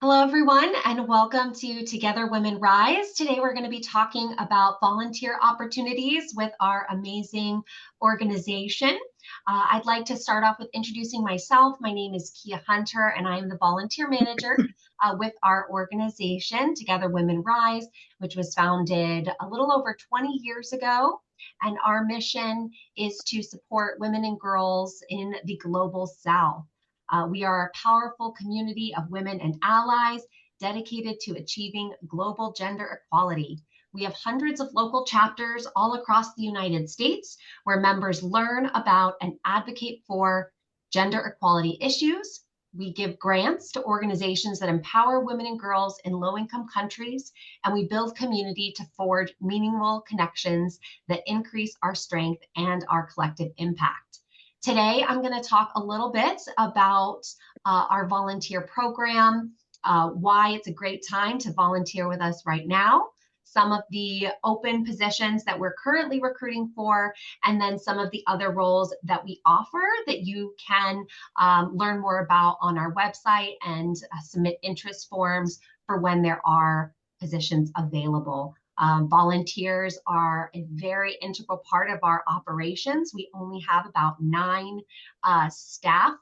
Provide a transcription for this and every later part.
Hello, everyone, and welcome to Together Women Rise. Today, we're going to be talking about volunteer opportunities with our amazing organization. I'd like to start off with introducing myself. My name is Kia Hunter, and I am the volunteer manager with our organization, Together Women Rise, which was founded a little over 20 years ago. And our mission is to support women and girls in the global South. We are a powerful community of women and allies dedicated to achieving global gender equality. We have hundreds of local chapters all across the United States where members learn about and advocate for gender equality issues. We give grants to organizations that empower women and girls in low-income countries, and we build community to forge meaningful connections that increase our strength and our collective impact. Today, I'm going to talk a little bit about our volunteer program, why it's a great time to volunteer with us right now, some of the open positions that we're currently recruiting for, and then some of the other roles that we offer that you can learn more about on our website and submit interest forms for when there are positions available. Volunteers are a very integral part of our operations. We only have about 9 staff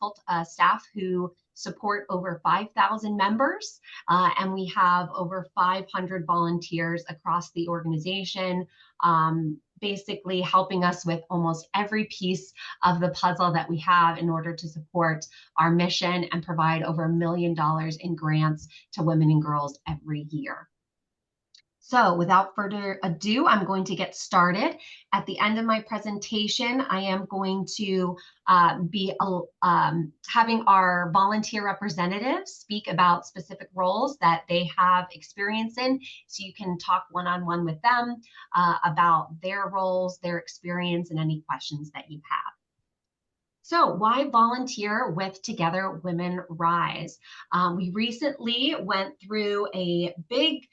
who support over 5,000 members, and we have over 500 volunteers across the organization, basically helping us with almost every piece of the puzzle that we have in order to support our mission and provide over $1 million in grants to women and girls every year. So without further ado, I'm going to get started. At the end of my presentation, I am going to be having our volunteer representatives speak about specific roles that they have experience in, so you can talk one-on-one with them about their roles, their experience, and any questions that you have. So why volunteer with Together Women Rise? We recently went through a big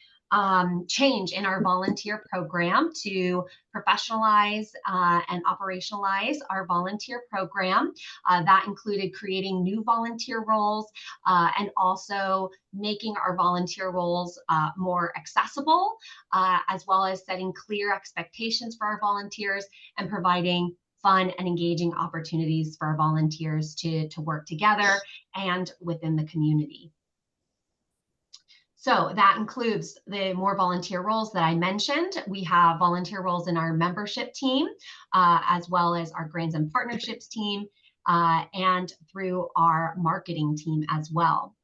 change in our volunteer program to professionalize and operationalize our volunteer program. That included creating new volunteer roles and also making our volunteer roles more accessible, as well as setting clear expectations for our volunteers and providing fun and engaging opportunities for our volunteers to work together and within the community. So that includes the more volunteer roles that I mentioned. We have volunteer roles in our membership team, as well as our grants and partnerships team, and through our marketing team as well.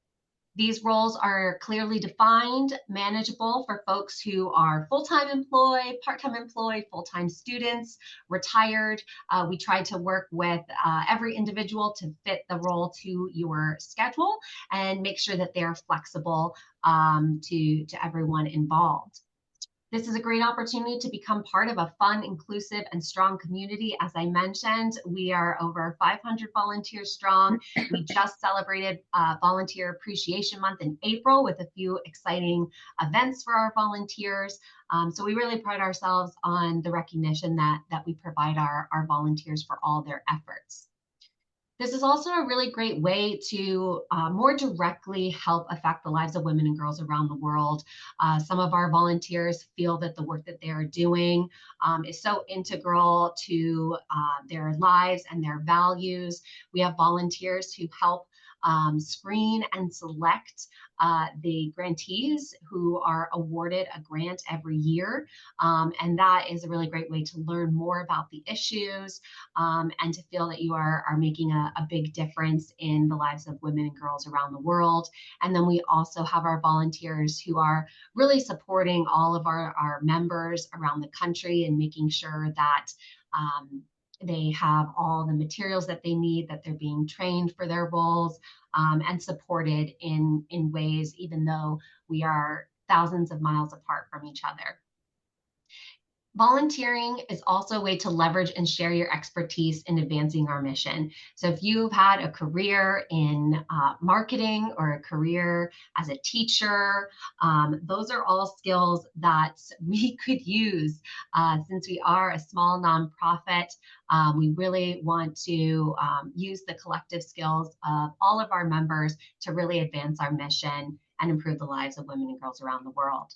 These roles are clearly defined, manageable for folks who are full-time employed, part-time employed, full-time students, retired. We try to work with every individual to fit the role to your schedule and make sure that they are flexible to everyone involved. This is a great opportunity to become part of a fun, inclusive, and strong community. As I mentioned, we are over 500 volunteers strong. We just celebrated Volunteer Appreciation Month in April with a few exciting events for our volunteers. So we really pride ourselves on the recognition that we provide our volunteers for all their efforts. This is also a really great way to more directly help affect the lives of women and girls around the world. Some of our volunteers feel that the work that they are doing is so integral to their lives and their values. We have volunteers who help screen and select the grantees who are awarded a grant every year. And that is a really great way to learn more about the issues and to feel that you are making a big difference in the lives of women and girls around the world. And then we also have our volunteers who are really supporting all of our members around the country and making sure that they have all the materials that they need, that they're being trained for their roles, and supported in ways, even though we are thousands of miles apart from each other. Volunteering is also a way to leverage and share your expertise in advancing our mission. So if you've had a career in marketing or a career as a teacher, those are all skills that we could use. Since we are a small nonprofit, we really want to use the collective skills of all of our members to really advance our mission and improve the lives of women and girls around the world.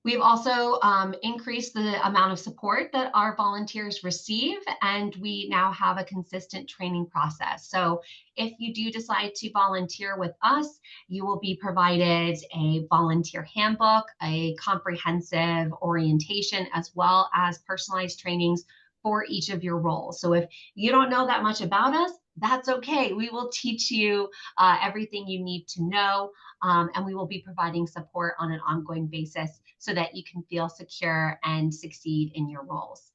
We've also increased the amount of support that our volunteers receive, and we now have a consistent training process. So if you do decide to volunteer with us, you will be provided a volunteer handbook, a comprehensive orientation, as well as personalized trainings for each of your roles. So if you don't know that much about us, that's okay. We will teach you everything you need to know, and we will be providing support on an ongoing basis so that you can feel secure and succeed in your roles.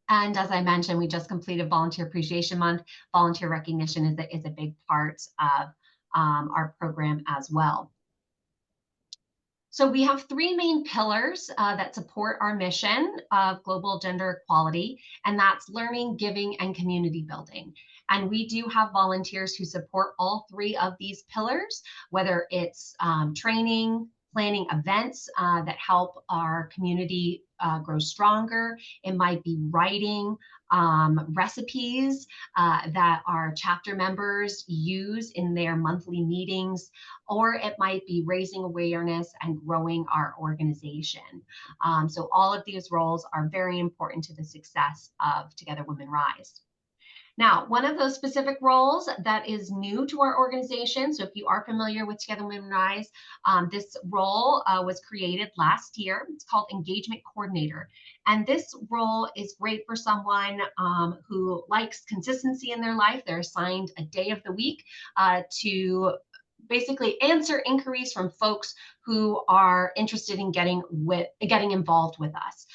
And as I mentioned, we just completed Volunteer Appreciation Month. Volunteer recognition is a big part of our program as well. So we have three main pillars that support our mission of global gender equality, and that's learning, giving, and community building. And we do have volunteers who support all three of these pillars, whether it's training, planning events that help our community grow stronger. It might be writing recipes that our chapter members use in their monthly meetings, or it might be raising awareness and growing our organization. So all of these roles are very important to the success of Together Women Rise. Now, one of those specific roles that is new to our organization, so if you are familiar with Together Women Rise, this role was created last year. It's called Engagement Coordinator. And this role is great for someone who likes consistency in their life. They're assigned a day of the week to basically answer inquiries from folks who are interested in getting involved with us.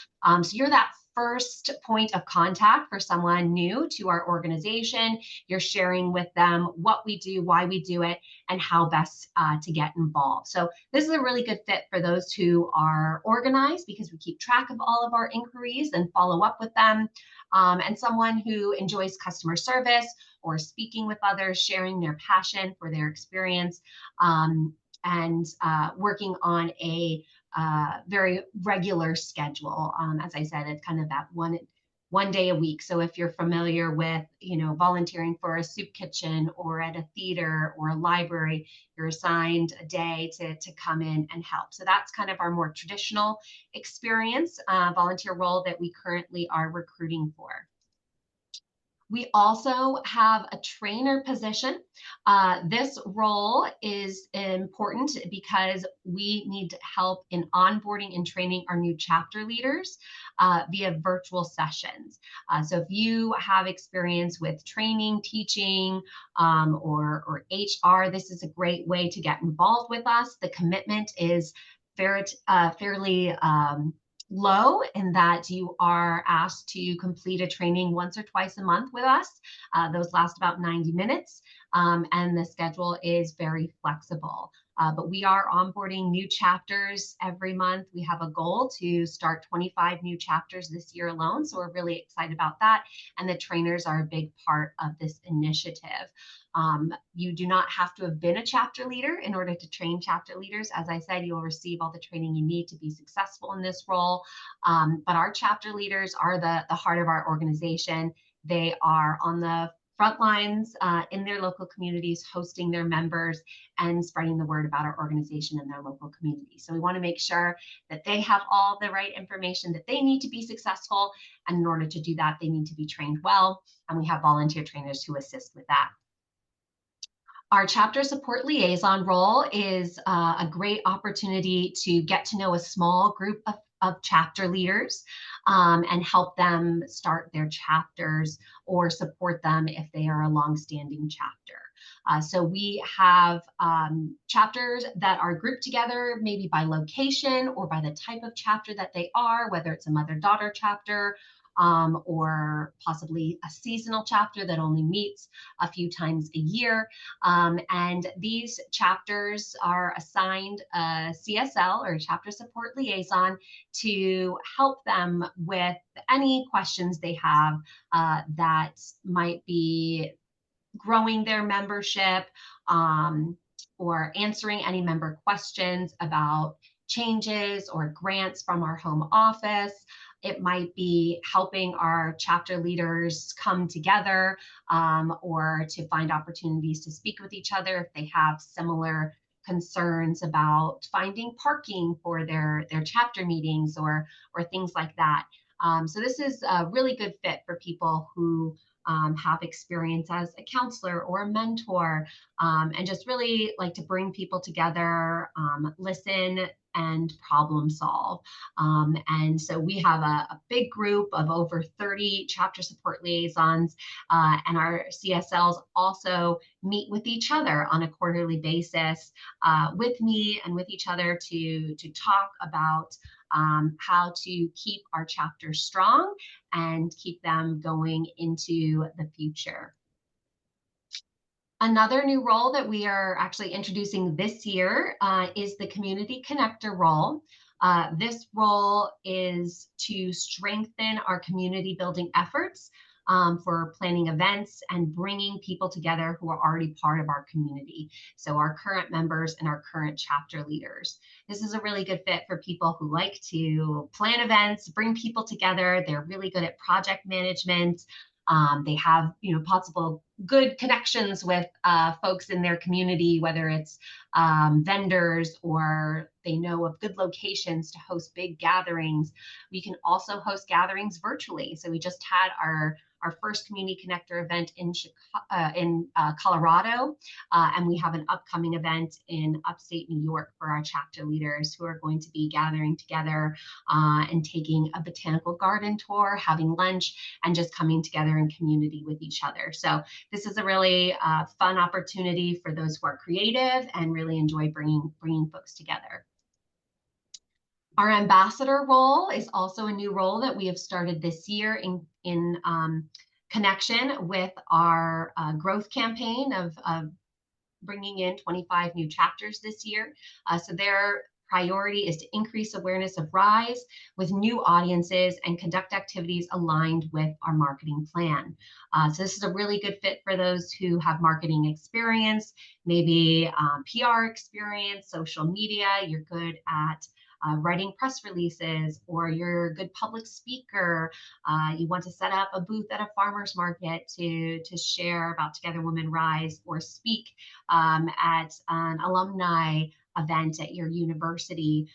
So you're that first point of contact for someone new to our organization. You're sharing with them what we do, why we do it, and how best to get involved. So this is a really good fit for those who are organized, because we keep track of all of our inquiries and follow up with them, and someone who enjoys customer service or speaking with others, sharing their passion for their experience, and working on a very regular schedule. As I said, it's kind of that one day a week. So if you're familiar with, volunteering for a soup kitchen or at a theater or a library, you're assigned a day to come in and help. So that's kind of our more traditional experience volunteer role that we currently are recruiting for. We also have a trainer position. This role is important because we need help in onboarding and training our new chapter leaders via virtual sessions. So if you have experience with training, teaching, or HR, this is a great way to get involved with us. The commitment is fairly low, in that you are asked to complete a training once or twice a month with us. Those last about 90 minutes, and the schedule is very flexible. But we are onboarding new chapters every month. We have a goal to start 25 new chapters this year alone, so we're really excited about that. And the trainers are a big part of this initiative. You do not have to have been a chapter leader in order to train chapter leaders. As I said, you'll receive all the training you need to be successful in this role. But our chapter leaders are the heart of our organization. They are on the front lines in their local communities, hosting their members and spreading the word about our organization in their local community. So we want to make sure that they have all the right information that they need to be successful. And in order to do that, they need to be trained well. And we have volunteer trainers who assist with that. Our chapter support liaison role is a great opportunity to get to know a small group of chapter leaders and help them start their chapters or support them if they are a longstanding chapter. So we have chapters that are grouped together, maybe by location or by the type of chapter that they are, whether it's a mother-daughter chapter, or possibly a seasonal chapter that only meets a few times a year. And these chapters are assigned a CSL, or a chapter support liaison, to help them with any questions they have that might be growing their membership, or answering any member questions about changes or grants from our home office. It might be helping our chapter leaders come together, or to find opportunities to speak with each other if they have similar concerns about finding parking for their chapter meetings, or things like that. So this is a really good fit for people who have experience as a counselor or a mentor, and just really like to bring people together, listen, and problem solve. And so we have a big group of over 30 chapter support liaisons, and our CSLs also meet with each other on a quarterly basis, with me and with each other to talk about how to keep our chapters strong and keep them going into the future. Another new role that we are actually introducing this year is the community connector role. This role is to strengthen our community building efforts, for planning events and bringing people together who are already part of our community. So our current members and our current chapter leaders. This is a really good fit for people who like to plan events, bring people together. They're really good at project management. They have, possible good connections with folks in their community, whether it's vendors, or they know of good locations to host big gatherings. We can also host gatherings virtually. So we just had our first Community Connector event in Colorado, and we have an upcoming event in upstate New York for our chapter leaders who are going to be gathering together and taking a botanical garden tour, having lunch, and just coming together in community with each other. So this is a really fun opportunity for those who are creative and really enjoy bringing folks together. Our ambassador role is also a new role that we have started this year in connection with our growth campaign of bringing in 25 new chapters this year. So their priority is to increase awareness of RISE with new audiences and conduct activities aligned with our marketing plan. So this is a really good fit for those who have marketing experience, maybe PR experience, social media. You're good at writing press releases, or you're a good public speaker. You want to set up a booth at a farmer's market to share about Together Women Rise, or speak at an alumni event at your university.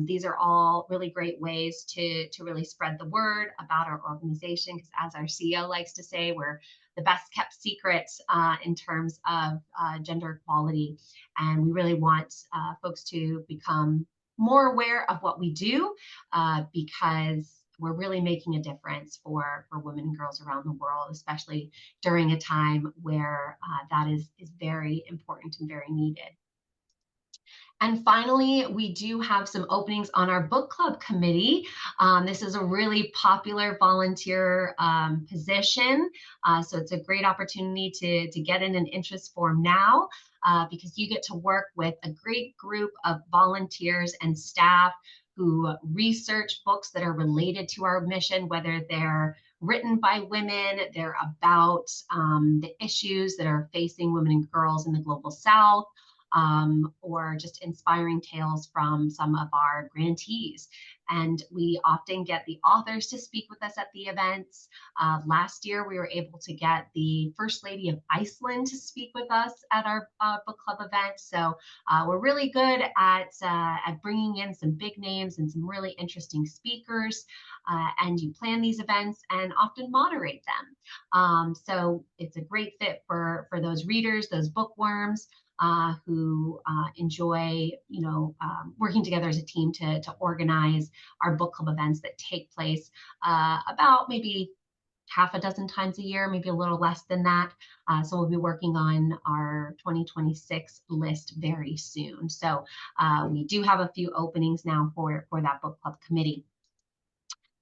These are all really great ways to really spread the word about our organization, because as our CEO likes to say, we're the best kept secret in terms of gender equality. And we really want folks to become more aware of what we do, because we're really making a difference for women and girls around the world, especially during a time where that is very important and very needed. And finally, we do have some openings on our book club committee. This is a really popular volunteer position. So it's a great opportunity to get in an interest form now, because you get to work with a great group of volunteers and staff who research books that are related to our mission, whether they're written by women, they're about the issues that are facing women and girls in the global South, or just inspiring tales from some of our grantees. And we often get the authors to speak with us at the events. Last year, we were able to get the First Lady of Iceland to speak with us at our book club event. So we're really good at bringing in some big names and some really interesting speakers. And you plan these events and often moderate them. So it's a great fit for those readers, those bookworms, who enjoy, working together as a team to organize our book club events that take place about maybe half a dozen times a year, maybe a little less than that. So we'll be working on our 2026 list very soon. So we do have a few openings now for that book club committee.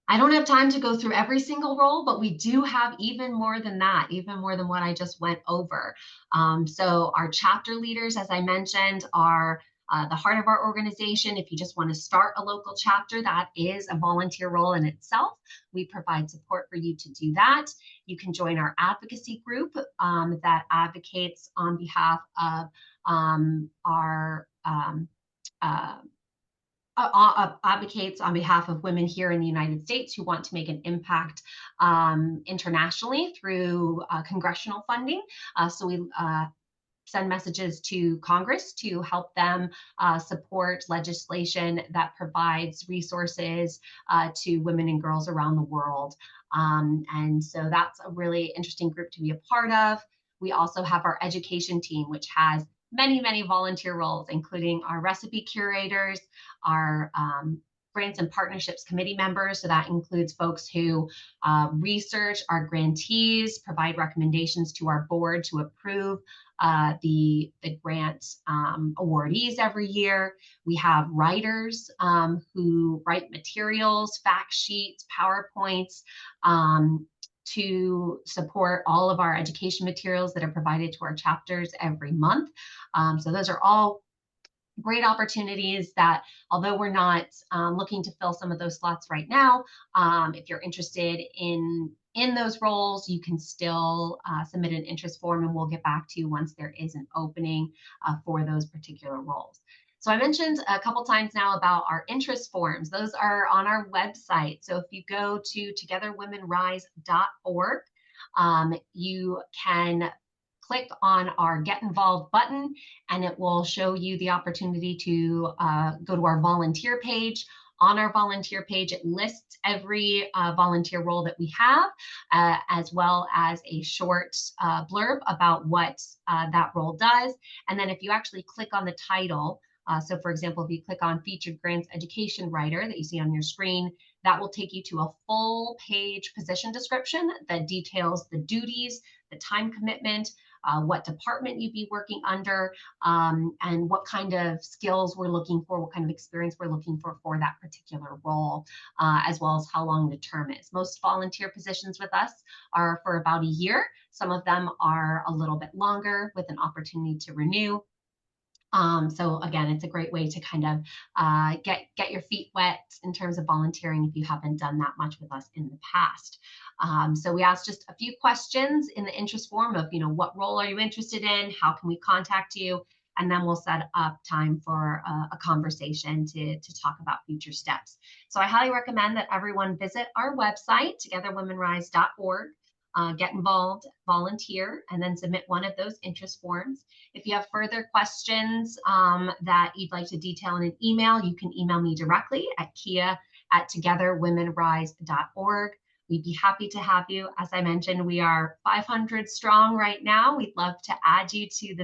I don't have time to go through every single role, but we do have even more than that, even more than what I just went over. So our chapter leaders, as I mentioned, are the heart of our organization. If you just want to start a local chapter, that is a volunteer role in itself. We provide support for you to do that. You can join our advocacy group that advocates on behalf of our advocates on behalf of women here in the United States who want to make an impact internationally through congressional funding. So we send messages to Congress to help them support legislation that provides resources to women and girls around the world. And so that's a really interesting group to be a part of. We also have our education team, which has many, many volunteer roles, including our recipe curators, our grants and partnerships committee members. So that includes folks who research our grantees, provide recommendations to our board to approve the grant awardees every year. We have writers who write materials, fact sheets, PowerPoints, to support all of our education materials that are provided to our chapters every month. So those are all great opportunities that, although we're not looking to fill some of those slots right now, if you're interested in those roles, you can still submit an interest form, and we'll get back to you once there is an opening for those particular roles. So I mentioned a couple times now about our interest forms. Those are on our website. So if you go to togetherwomenrise.org, you can click on our Get Involved button, and it will show you the opportunity to go to our volunteer page. On our volunteer page, it lists every volunteer role that we have, as well as a short blurb about what that role does. And then if you actually click on the title, so for example, if you click on Featured Grants Education Writer that you see on your screen, that will take you to a full page position description that details the duties, the time commitment, what department you'd be working under, and what kind of skills we're looking for, what kind of experience we're looking for that particular role, as well as how long the term is. Most volunteer positions with us are for about a year. Some of them are a little bit longer with an opportunity to renew. So again, it's a great way to kind of get your feet wet in terms of volunteering if you haven't done that much with us in the past. So we asked just a few questions in the interest form of, what role are you interested in? How can we contact you? And then we'll set up time for a conversation to talk about future steps. So I highly recommend that everyone visit our website, togetherwomenrise.org. Get involved, volunteer, and then submit one of those interest forms. If you have further questions that you'd like to detail in an email, you can email me directly at kia@togetherwomenrise.org. We'd be happy to have you. As I mentioned, we are 500 strong right now. We'd love to add you to the